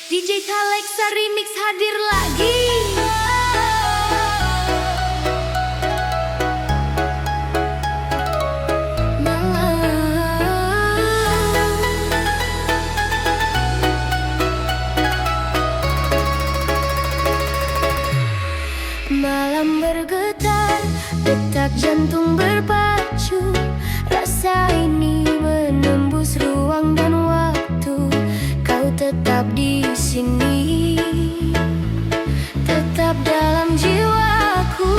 DJ Talexa Remix hadir lagi. Malam bergetar, detak jantung berpacu. Rasa ini menembus ruang dan waktu. Kau tetap di sini, tetap dalam jiwaku.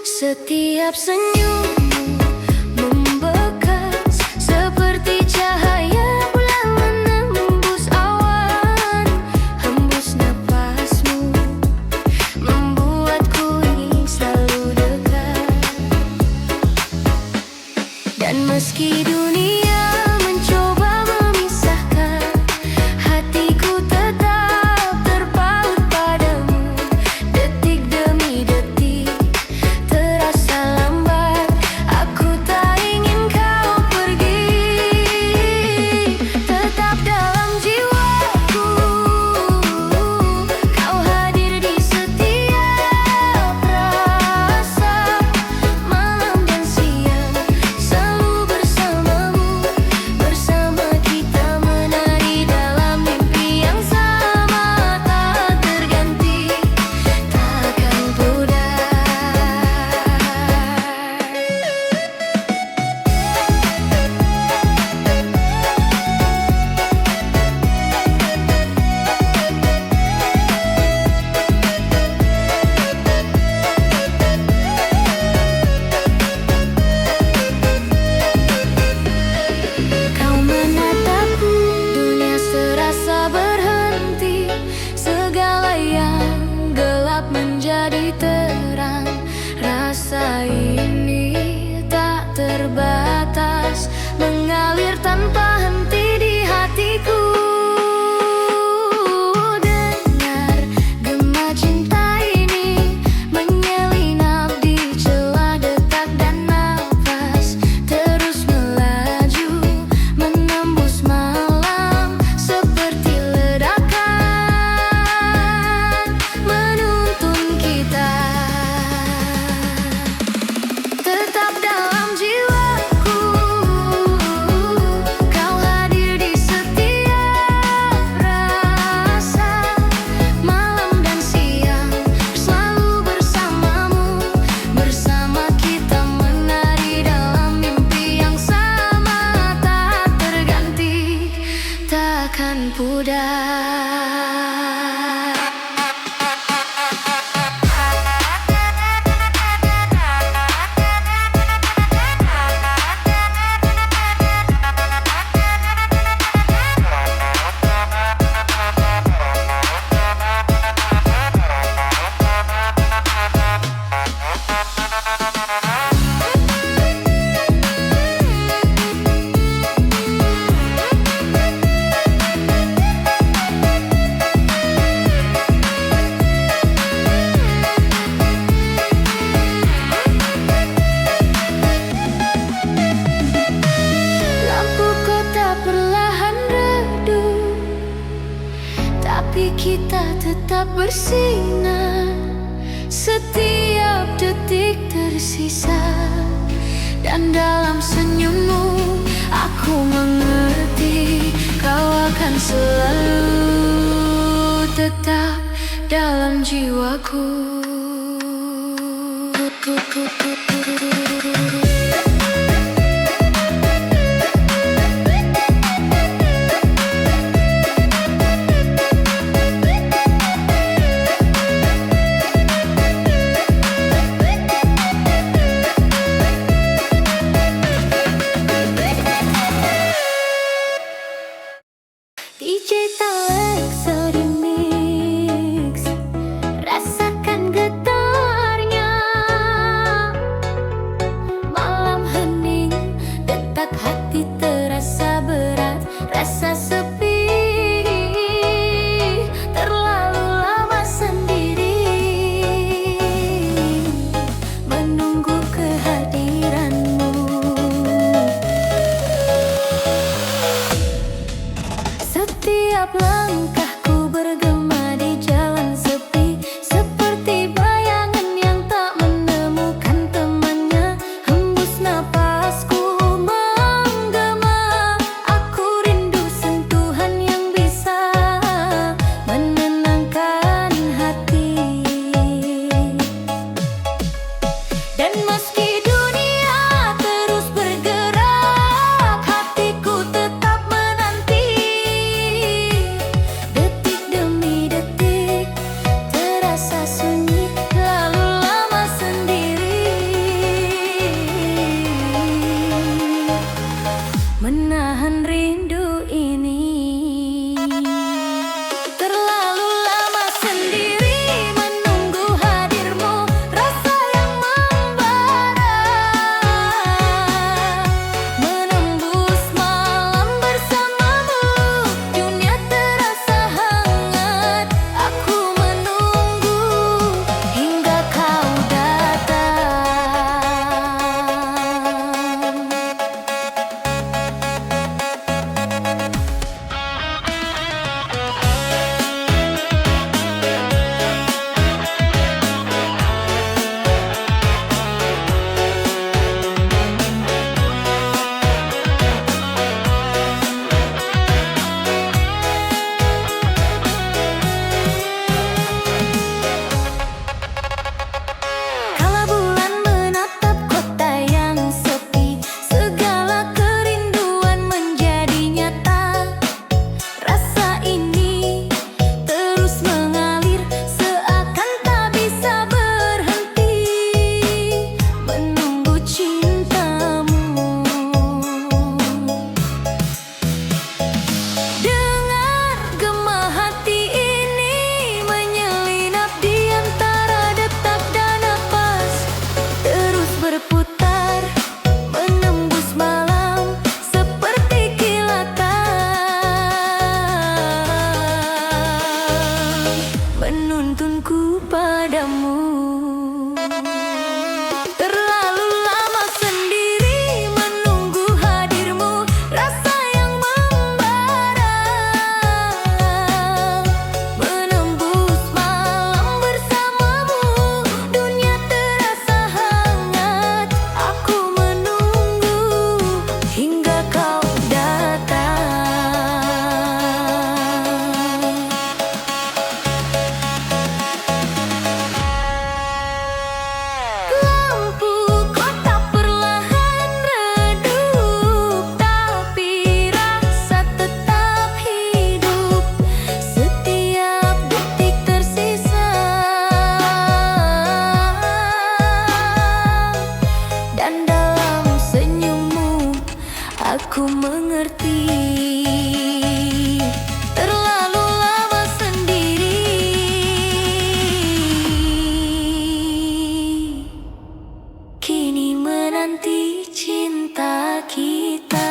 Setiap senyummu membekas seperti cahaya bulan menembus awan. Hembus napasmu membuatku ingin selalu dekat. Dan meski dunia mencoba memisahkan, hatiku tetap terpaut padamu. Detik demi detik terasa lambat, aku tak ingin kau pergi. Tetap dalam jiwaku, kau hadir di setiap rasa. Malam dan siang selalu bersamamu, bersama kita menari dalam mimpi yang sama. Tak terganti, takkan pudar. Kau menatapku, dunia serasa berhenti. Segala yang gelap menjadi terang. Rasa ini tak terbatas, mengalir tanpa henti di hatiku. Dengar gema cinta ini menyelinap di celah detak dan nafas. Terus melaju menembus malam seperti ledakan, menuntun kita. Tetap dalam jiwaku, kau hadir di setiap rasa. Malam dan siang selalu bersamamu, bersama kita menari dalam mimpi yang sama. Tak terganti, takkan pudar. Lampu kota perlahan redup, tapi kita tetap bersinar. Setiap detik tersisa, dan dalam senyummu aku mengerti. Kau akan selalu tetap dalam jiwaku. DJ Talexa Remix, rasakan getarnya. Malam hening, detak hati terasa berat. Rasa sepi, terlalu lama sendiri, menunggu kehadiranmu. Setiap Setiap langkahku bergema di jalan sepi, seperti bayangan yang tak menemukan temannya. Hembus napasku menggema, aku rindu sentuhan yang bisa menenangkan hati. Dan meski dunia terus bergerak, hatiku tetap menanti. Detik demi detik terasa sunyi, lalu lama sendiri. Menahan rindu ini. Terlalu lama sendiri menunggu hadirmu, rasa yang membara menembus malam bersamamu. Dunia terasa hangat, aku menunggu hingga kau datang. Kala bulan menatap kota yang sepi, segala kerinduan menjadi nyata. Rasa ini terus mengalir, seakan tak bisa berhenti. Menunggu cintamu. Dengar gema hati ini menyelinap di antara detak dan napas, terus berputar menembus malam seperti kilatan, menuntunku padamu. Terlalu lama sendiri menunggu hadirmu, rasa yang membara menembus malam bersamamu. Dunia terasa hangat, aku menunggu hingga kau datang. Lampu kota perlahan redup, tapi rasa tetap hidup. Setiap detik tersisa, dan dalam senyummu aku mengerti. Terlalu lama sendiri, kini menanti cinta kita.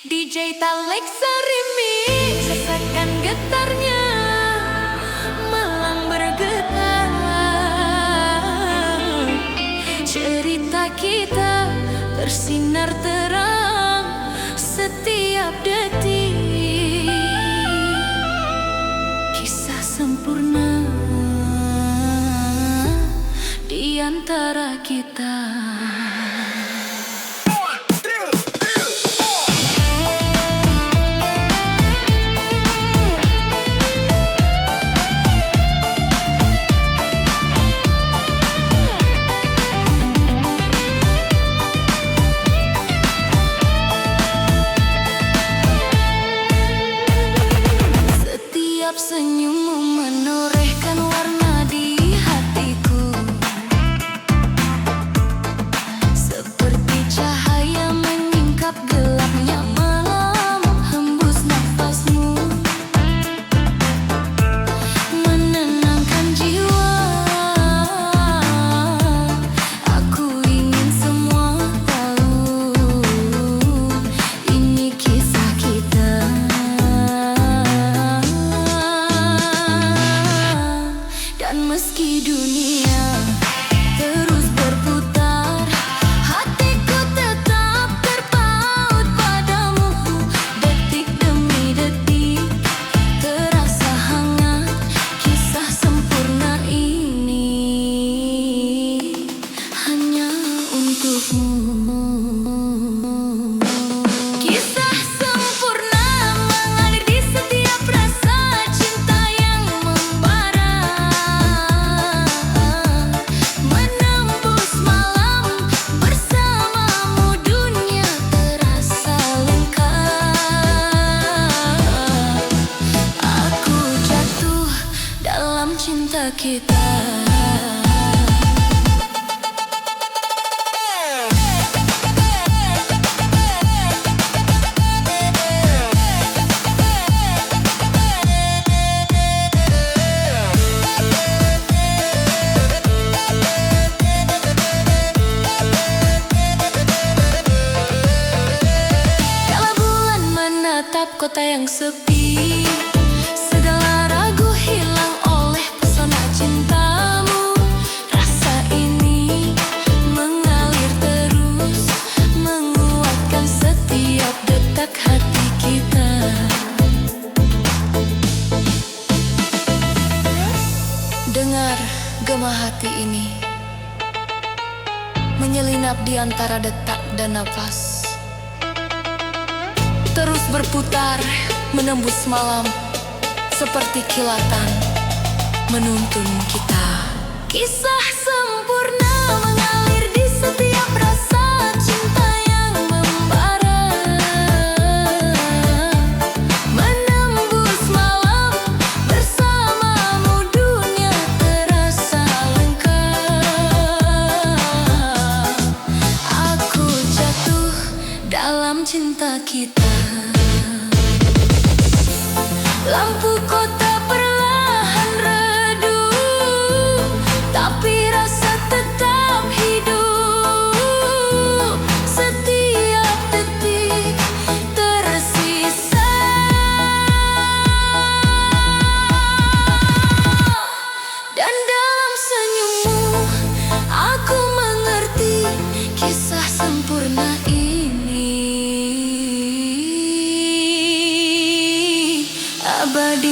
DJ Talek Remix, rasakan getarnya malam bergetar. Cerita kita bersinar terang setiap detik, kisah sempurna di antara kita. Setiap senyummu menorehkan warna di hatiku. yang sepi. Segala ragu hilang oleh pesona cintamu. Rasa ini mengalir terus, menguatkan setiap detak hati kita. Dengar gema hati ini menyelinap di antara detak dan napas, terus berputar menembus malam seperti kilatan menuntun kita. Kisah sempurna mengalir di setiap rasa cinta yang membara, menembus malam bersamamu, dunia terasa lengkap. Aku jatuh dalam cinta kita. Lampu kota perlahan redup, tapi rasa tetap hidup. Setiap detik tersisa, dan dalam senyummu aku mengerti kisah sempurna ini abadi.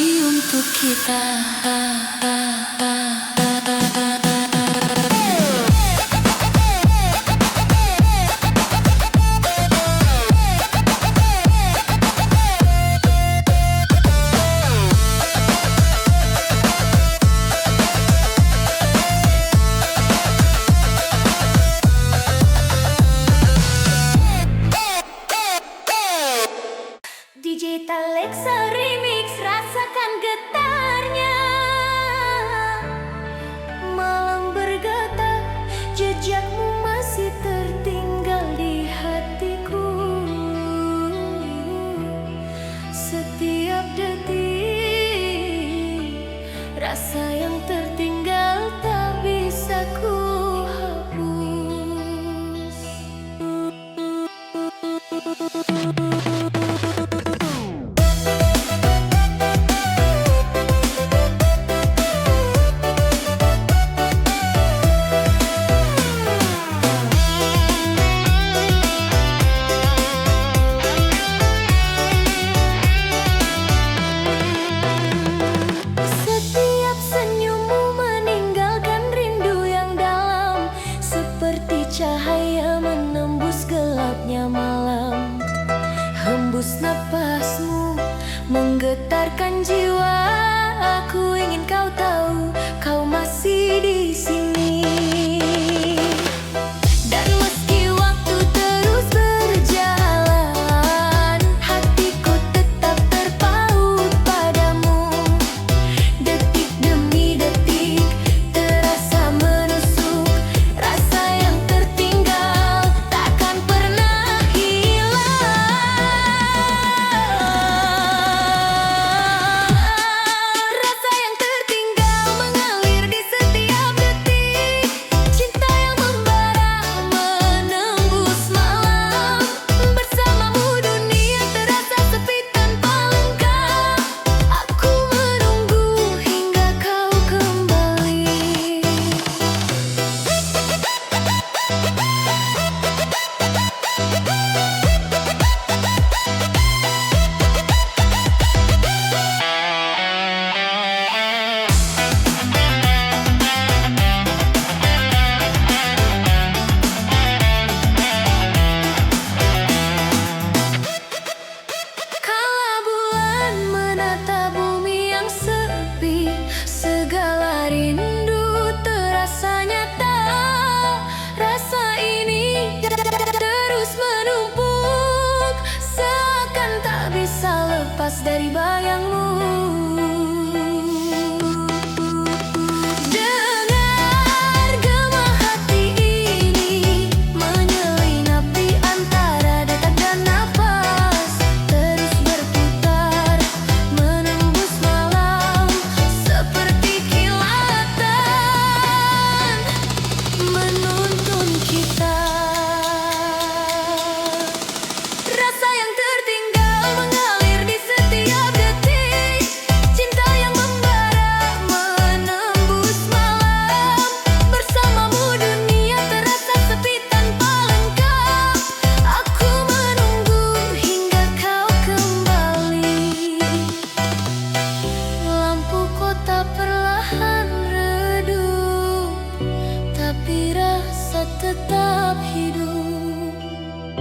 tetap hidup.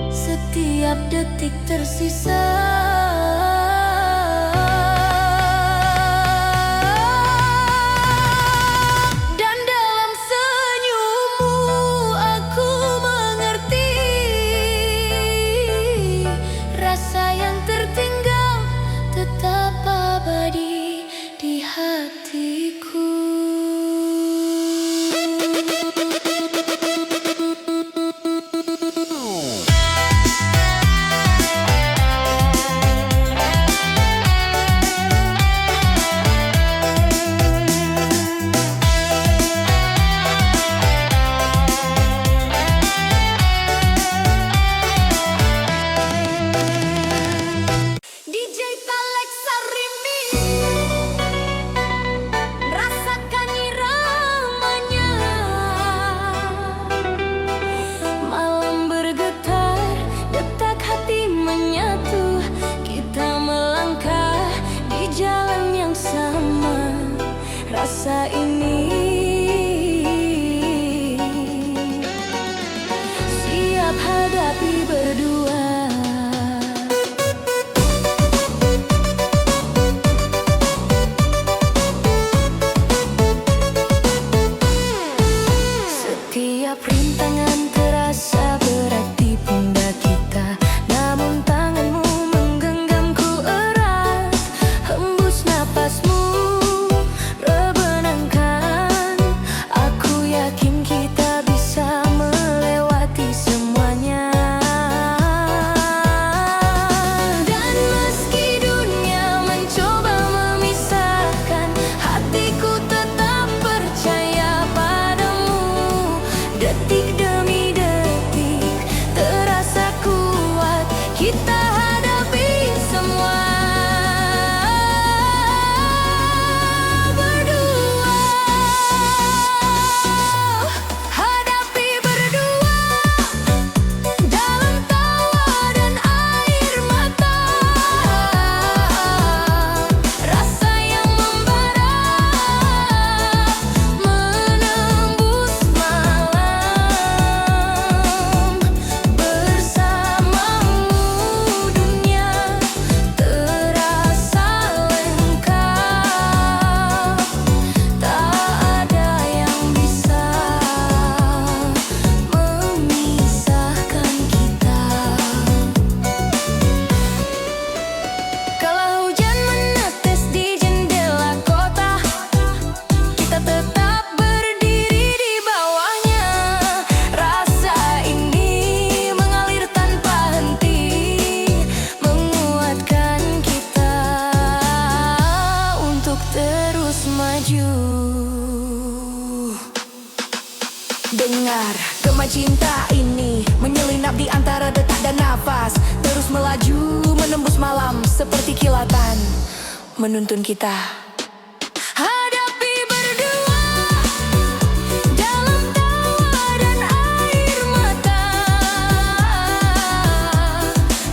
Setiap detik tersisa. Dan dalam senyummu aku mengerti rasa yang tertinggal tetap abadi di hatiku. Rasa ini siap hadapi berdua. Setiap rintangan terasa berat di pundak kita, namun tanganmu menggenggamku erat. Hembus napasmu dengar gema cinta ini menyelinap di antara detak dan nafas, terus melaju menembus malam seperti kilatan menuntun kita. Hadapi berdua dalam tawa dan air mata,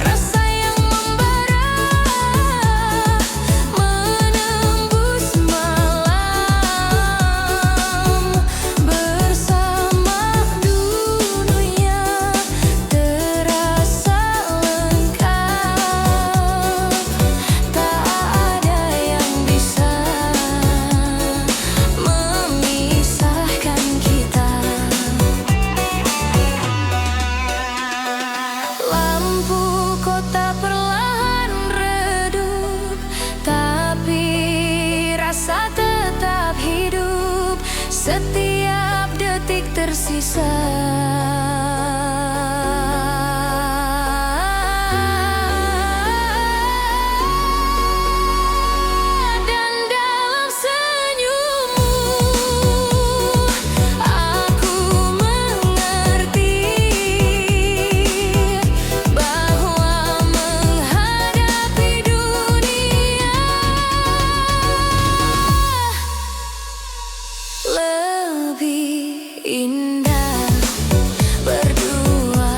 rasa yang membara menembus malam. Bersama dunia terasa lengkap, tak ada yang bisa memisahkan kita. Lampu kota perlahan redup, tapi rasa tetap hidup. Setiap detik tersisa. Dan dalam senyummu aku mengerti bahwa menghadapi dunia lebih indah berdua.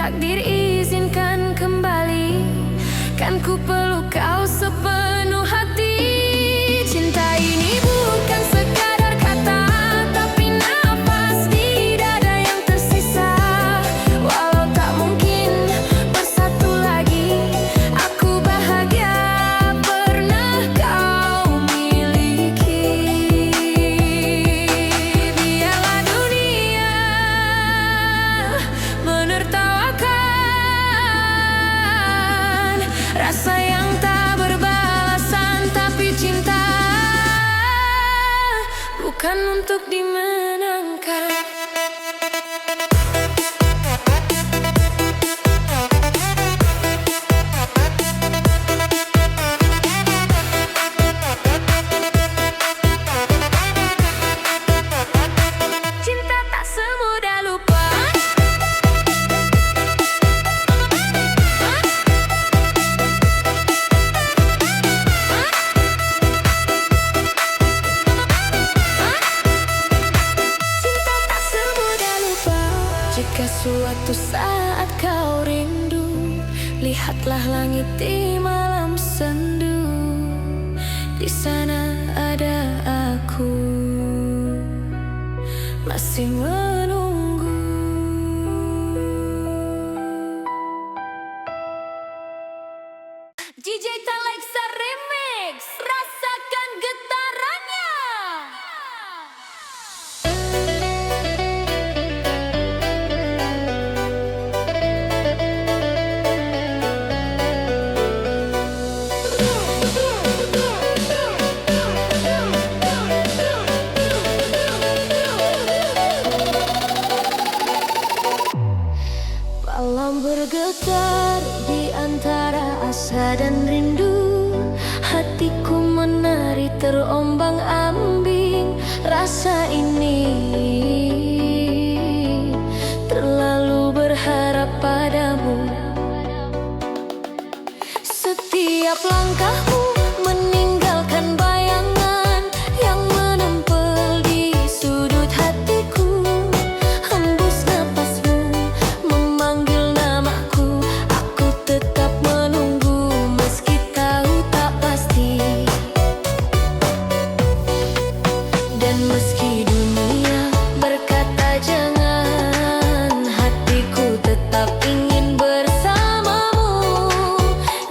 takdir izinkan kembali, kan ku peluk kau sepenuh hati. Cinta ini bukan sekadar kata, tapi nafas di dada yang tersisa. Walau tak mungkin bersatu lagi, aku bahagia pernah kau miliki. Biarlah dunia menertawakan rasa yang tak berbalasan, tapi cinta bukan untuk dimenangkan. Cinta tak semudah lupa. Cinta tak semudah lupa. Jika suatu saat kau rindu, lihatlah langit di malam sendu. Di sana ada aku, masih menunggu. DJ Taleksa Remix, rasakan getarannya. Malam bergetar di antara asa dan rindu, hatiku menari terombang ambing. Rasa ini terlalu berharap padamu. Setiap langkahmu meninggalkan bayangan yang menempel di sudut hatiku. Hembus napasmu memanggil namaku, aku tetap menunggu meski tahu tak pasti. Dan meski dunia berkata jangan, hatiku tetap ingin bersamamu.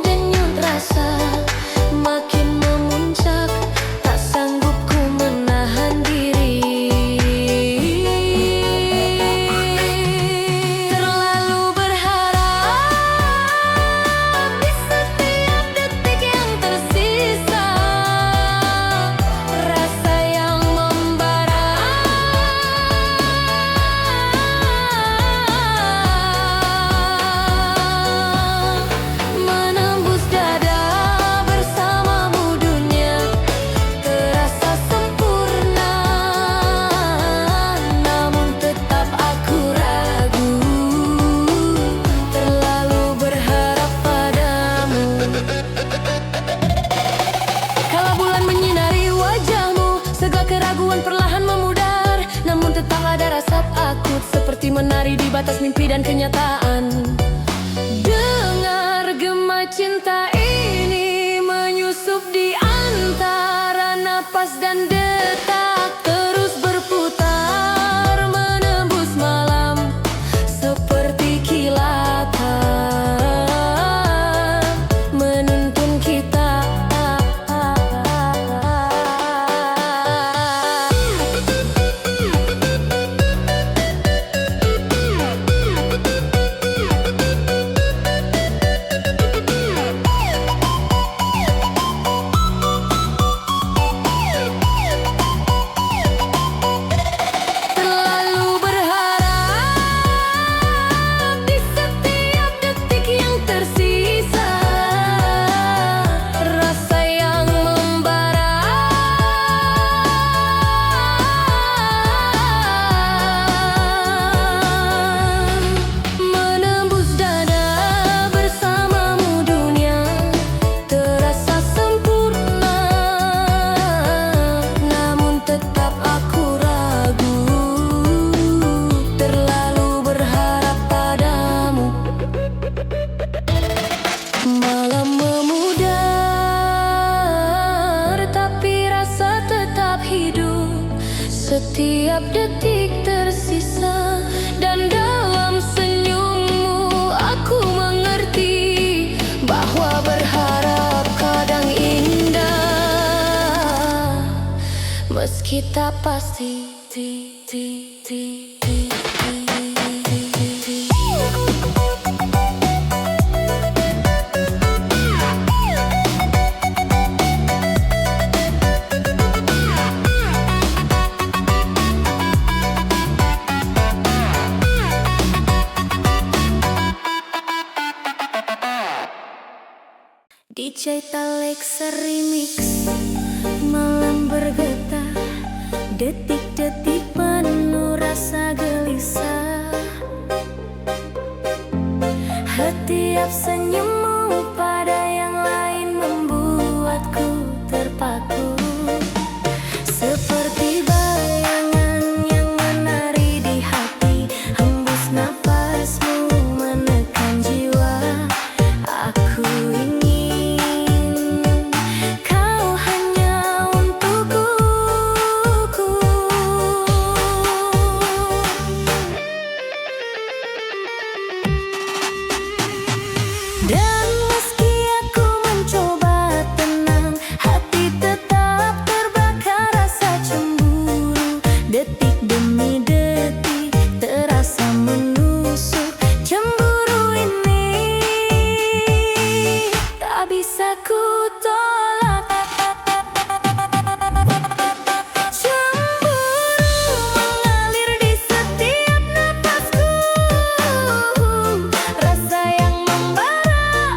Denyut rasa makin memuncak, tak sanggup ku menahan diri. Terlalu berharap di setiap detik yang tersisa. Rasa yang membara menembus dada. Bersamamu dunia terasa sempurna, namun tetap aku ragu. Terlalu berharap padamu. Kala bulan menyinari wajahmu, segala keraguan perlahan memudar. Namun tetap ada rasa takut, seperti menari di batas mimpi dan kenyataan. Dengar gema cinta ini menyusup di antara napas dan detak, terus berputar menembus malam seperti kilatan, menuntun kita. kita pasti DJ Talexa Remix. Malam bergetar, detik-detik penuh rasa gelisah. Setiap senyummu pada yang lain membuatku terpaku. Seperti bayangan yang menari di hati, hembus napasmu menekan jiwa. Aku ingin kau hanya untukku. Dan meski aku mencoba tenang, hati tetap terbakar rasa cemburu. Detik demi detik terasa menusuk. Cemburu ini tak bisa ku tolak. Cemburu mengalir di setiap napasku. Rasa yang membara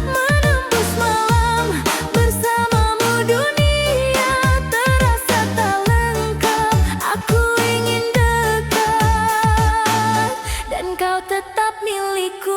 menembus malam. Bersamamu dunia terasa tak lengkap. Aku ingin dekat dan kau tetap milikku.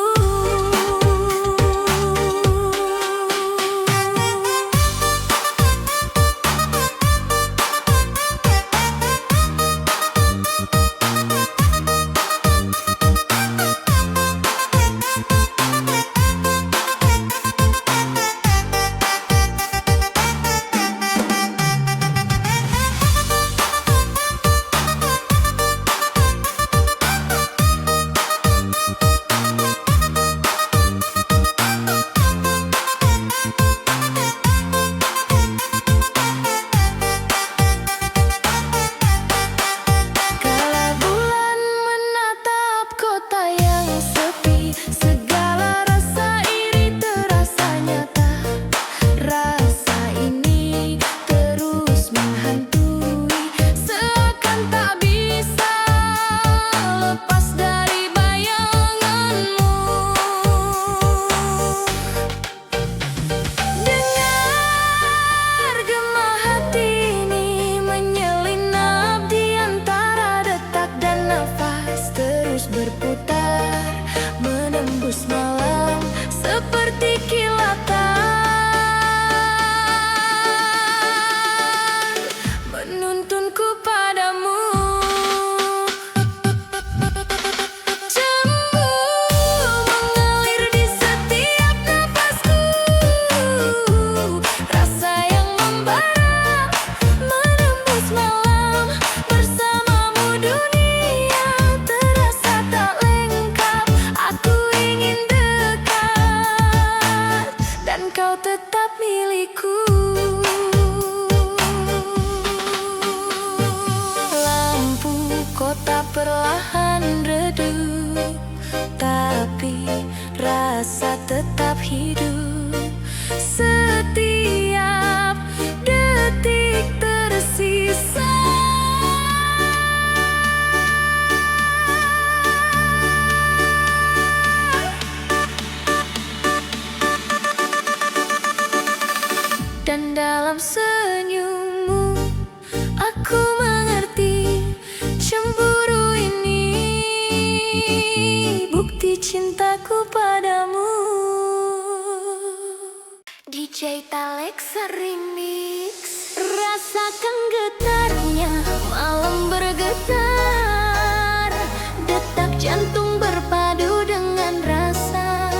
Kala bulan menatap kota yang sepi, segala rasa iri terasa nyata. Rasa ini terus menghantui, seakan tak bisa lepas dari bayanganmu. Dengar gema hati ini menyelinap di antara detak dan nafas, terus berputar menembus malam seperti kilatan, menuntunku padamu. Cemburu mengalir di setiap napasku. Rasa yang membara menembus malam. Bersamamu dunia terasa tak lengkap. Aku ingin dekat dan kau tetap milikku. Lampu kota perlahan redup, tapi rasa tetap hidup. Setiap detik tersisa. Dan dalam senyummu aku mengerti, cemburu ini bukti cintaku padamu. DJ Talexa Remix. Rasakan getarnya malam bergetar, detak jantung berpadu dengan rasa.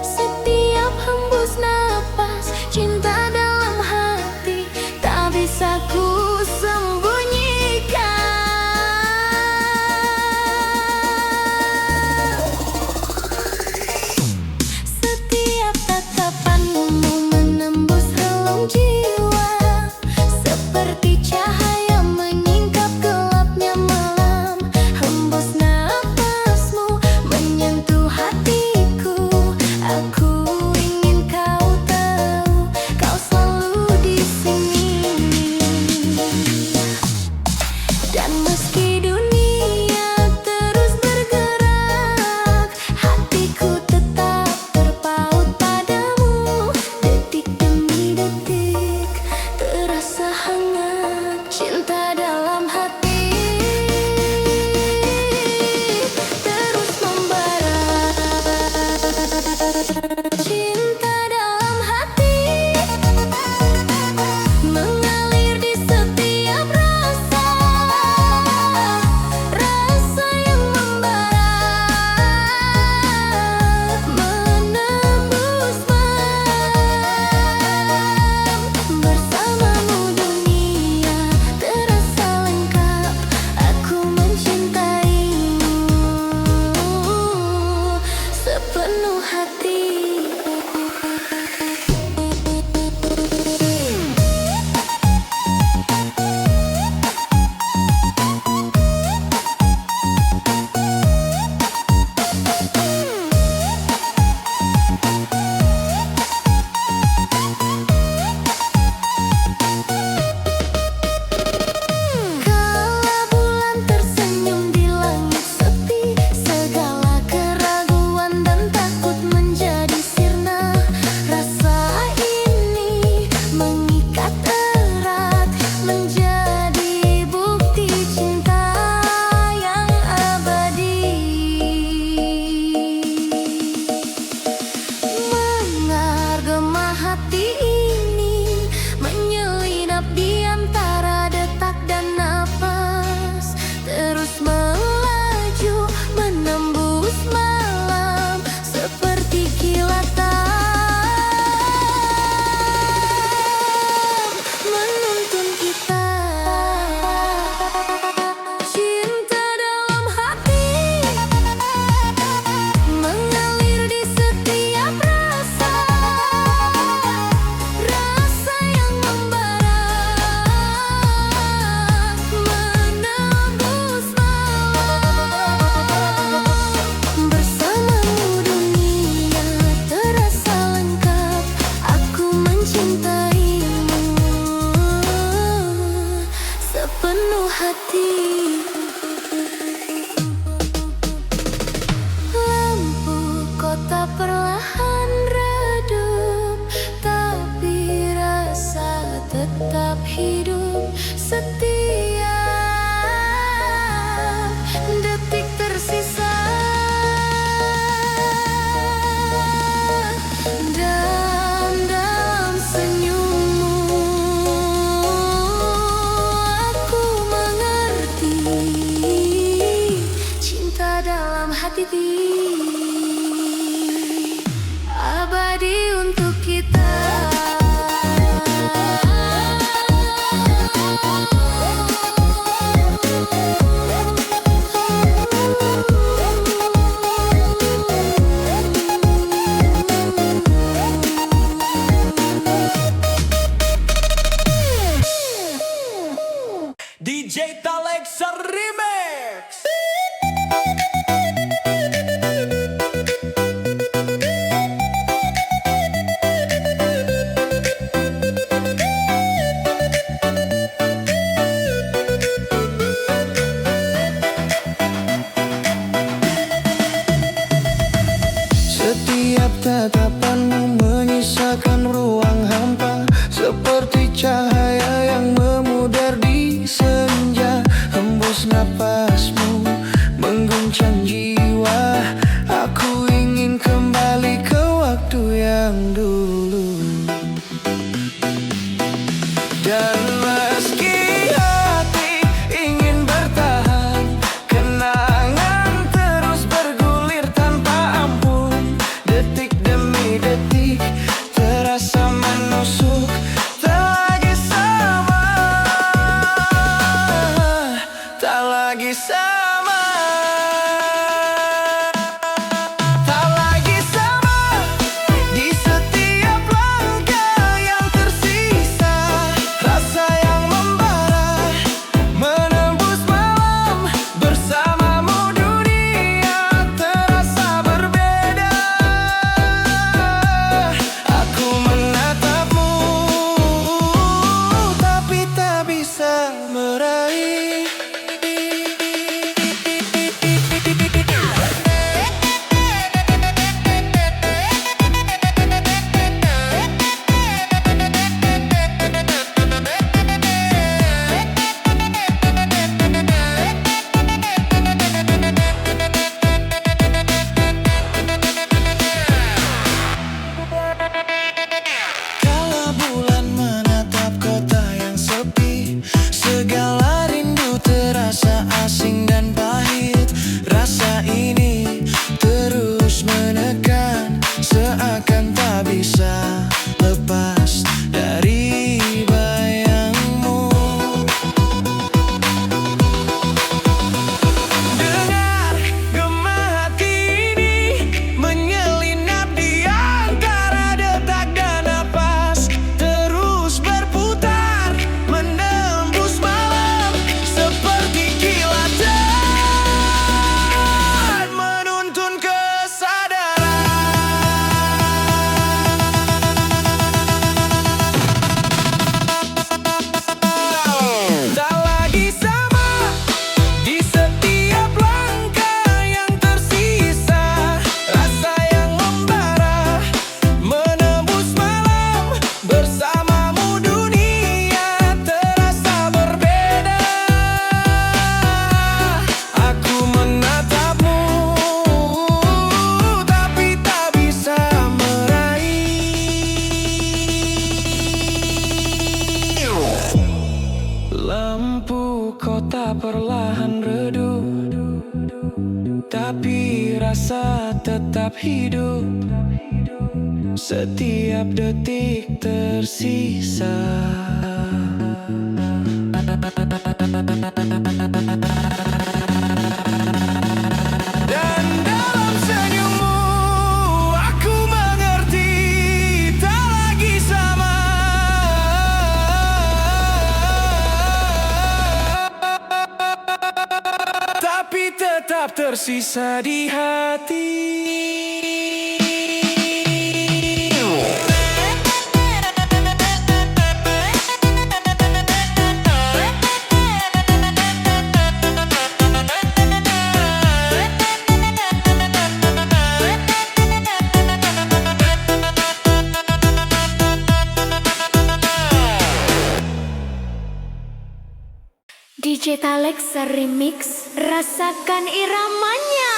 Setiap hembus napas cinta dalam hati tak bisa ku sembunyikan. Setiap tatapanmu menembus relung jiwa, seperti cahaya hati abadi untuk kita. DJ Talexa Remix. Setiap tatapanmu menyisakan ruang hampa, seperti cahaya yang memudar di senja. Hembus napasmu mengguncang jiwa. Aku ingin kembali ke waktu yang dulu. Dan meski hati ingin bertahan, kenangan terus bergulir tanpa ampun. Detik demi detik terasa menusuk, tak lagi sama, tak lagi sama, tak lagi sama. Di setiap langkah yang tersisa, rasa yang membara menembus malam. Bersamamu dunia terasa berbeda. Aku menatapmu tapi tak bisa meraih. Kala bulan menatap kota yang sepi, segala rindu terasa asing dan pahit. Rasa ini terus menekan, seakan tak bisa lepas dari bayangmu. Dengar gema hati ini menyelinap di antara detak dan napas, terus berputar menembus malam seperti kilatan menuntun kesadaran. Tak lagi sama. Di setiap langkah yang tersisa, rasa yang membara menembus malam. Bersamamu dunia terasa berbeda. Aku menatapmu tapi tak bisa meraih. Lampu kota perlahan redup, tapi rasa tetap hidup. Setiap detik tersisa. Dan dalam senyummu aku mengerti, tak lagi sama, tapi tetap tersisa di hati. DJ Talexa Remix, rasakan iramanya.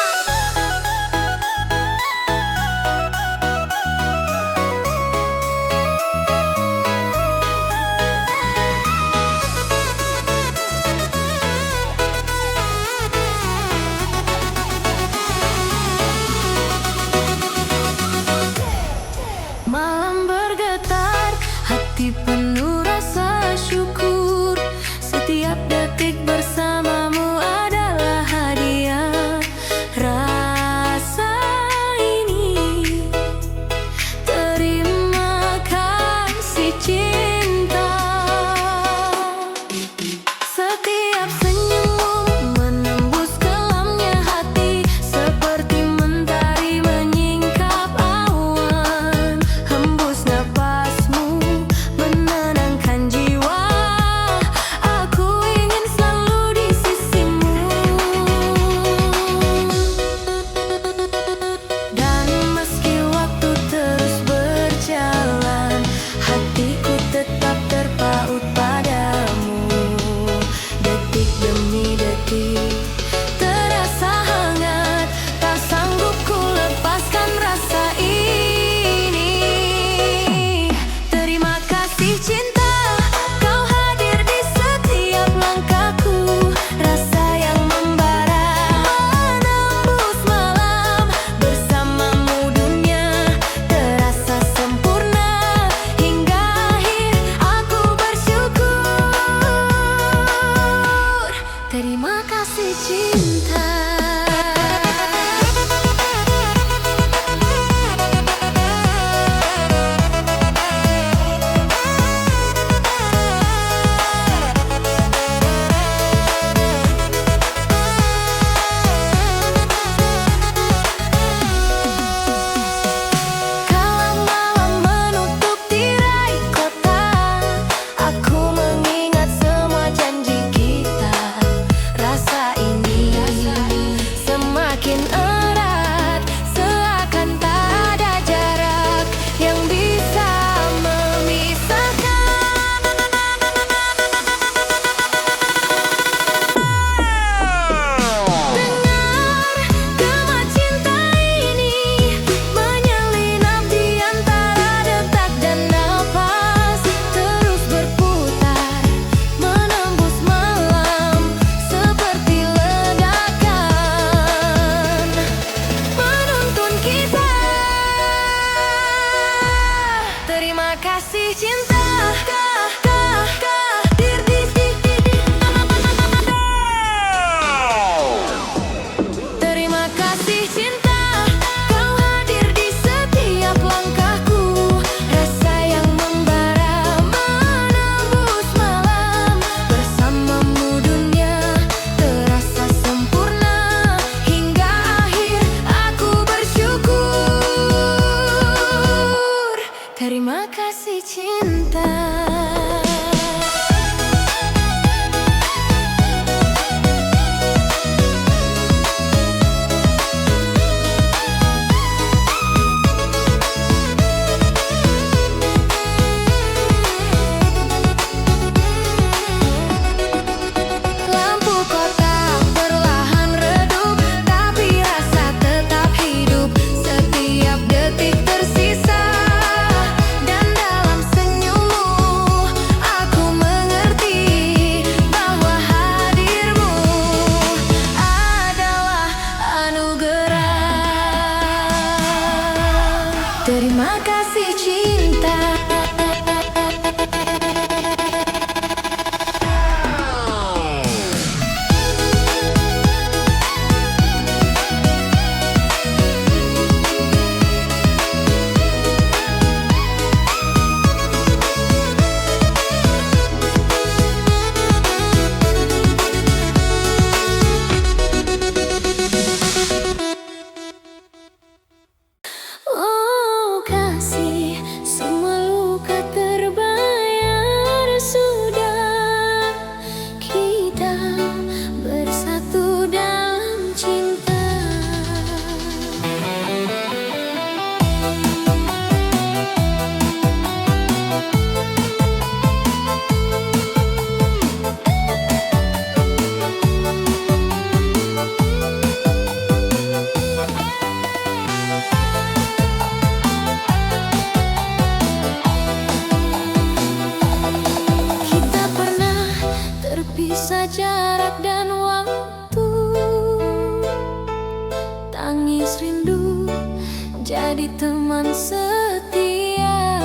jadi teman setia.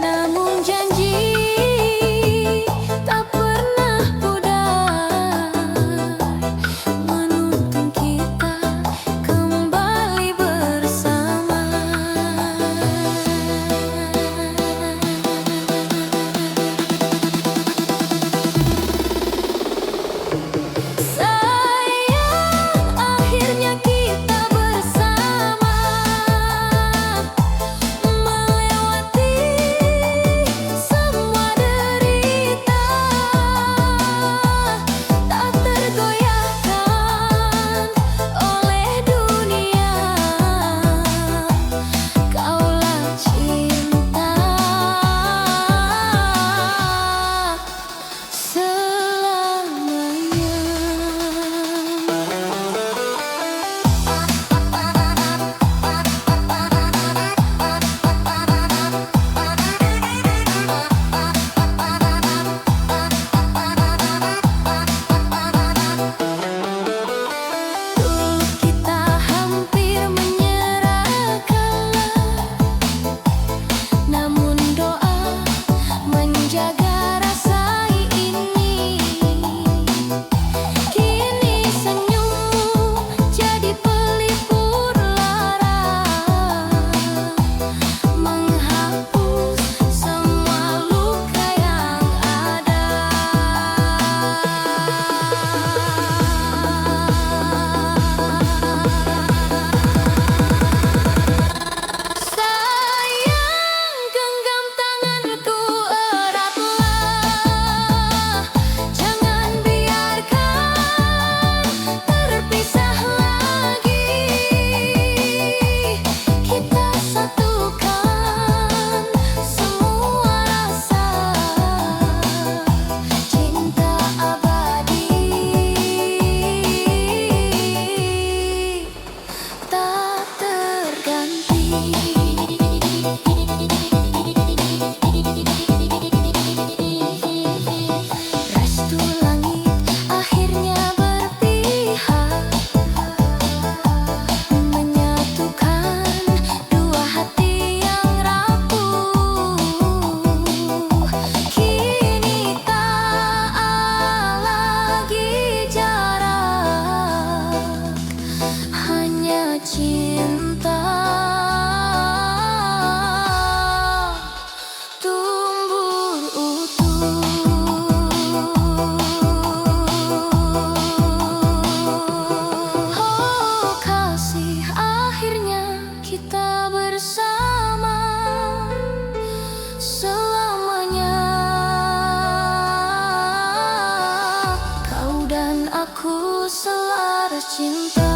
Namun janji tak pernah pudar menuntun kita kembali bersama. Sayang, akhirnya kita bersama melewati semua derita, tak tergoyahkan oleh dunia. Kaulah cinta selamanya. Dulu kita hampir menyerahkan, namun doa menjaga rasa ini. Kini senyummu jadi pelipur lara, menghapus semua luka yang ada. Sayang, genggam tanganku eratlah, jangan biarkan terpisah lagi. Kita satukan semua rasa, cinta abadi tak terganti. Restu langit akhirnya berpihak, menyatukan dua hati yang rapuh. Kini tak lagi jarak, hanya cinta tumbuh utuh. Oh kasih, akhirnya kita bersama selamanya. Kau dan aku selaras cinta.